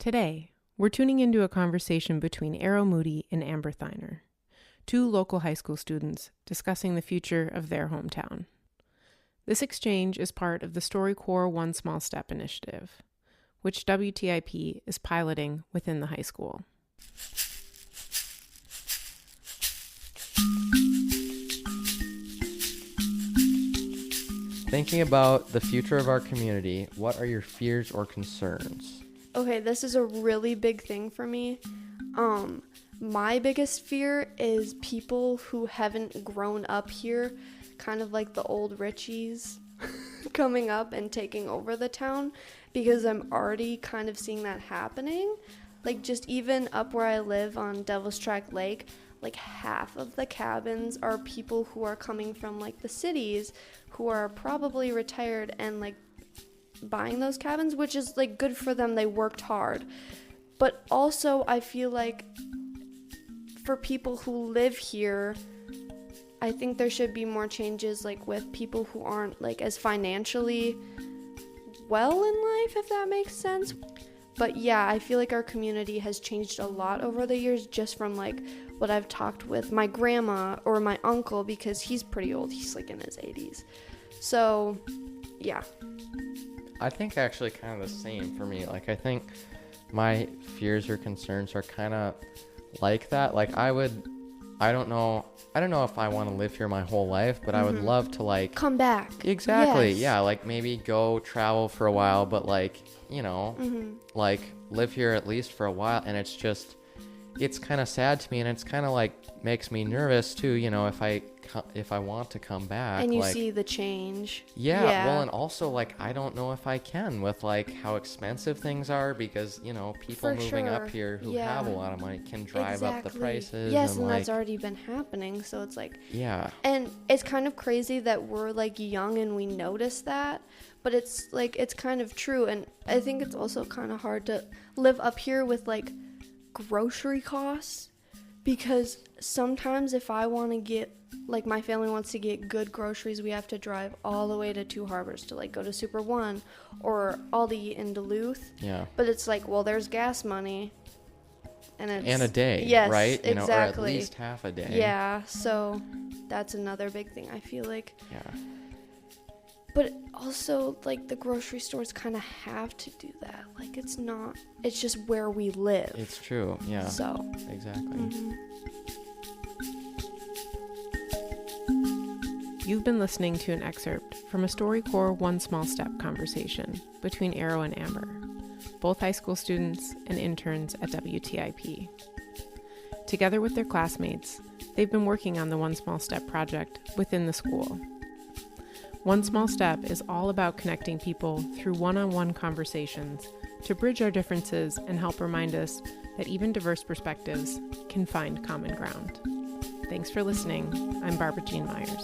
Today, we're tuning into a conversation between Eero, Moody, and Amber Theiner, two local high school students discussing the future of their hometown. This exchange is part of the StoryCorps One Small Step initiative, which WTIP is piloting within the high school. Thinking about the future of our community, what are your fears or concerns? Okay, this is a really big thing for me. My biggest fear is people who haven't grown up here, kind of like the old Richies, coming up and taking over the town, because I'm already kind of seeing that happening. Like, just even up where I live on Devil's Track Lake, like half of the cabins are people who are coming from like the cities, who are probably retired and like buying those cabins, which is like good for them. They worked hard. But also I feel like for people who live here, I think there should be more changes like with people who aren't like as financially well in life, if that makes sense. But yeah, I feel like our community has changed a lot over the years, just from like what I've talked with my grandma or my uncle, because he's pretty old. He's like in his 80s. So yeah. I think actually kind of the same for me. Like, I think my fears or concerns are kind of like that. Like, I don't know if I want to live here my whole life, but I would love to like come back. Exactly. Yes. Yeah, like maybe go travel for a while, but like, you know, like live here at least for a while. And it's kind of sad to me, and it's kind of like makes me nervous too, you know, if I want to come back. And you like, see the change. Yeah, well, and also like I don't know if I can with like how expensive things are, because, you know, people For moving sure. up here who have a lot of money can drive up the prices. Yes, and like, that's already been happening, so it's like, yeah. And it's kind of crazy that we're like young and we notice that, but it's like, it's kind of true. And I think it's also kind of hard to live up here with like grocery costs, because sometimes if I want to get, like my family wants to get good groceries, we have to drive all the way to Two Harbors to like go to Super One or Aldi in Duluth. Yeah. But it's like, well, there's gas money. And a day, yes, right? You Exactly. know, or at least half a day. Yeah, so that's another big thing, I feel like. Yeah. But also, like, the grocery stores kind of have to do that. Like, it's just where we live. It's true, yeah. So. Exactly. You've been listening to an excerpt from a StoryCorps One Small Step conversation between Eero and Amber, both high school students and interns at WTIP. Together with their classmates, they've been working on the One Small Step project within the school. One Small Step is all about connecting people through one-on-one conversations to bridge our differences and help remind us that even diverse perspectives can find common ground. Thanks for listening. I'm Barbara Jean Myers.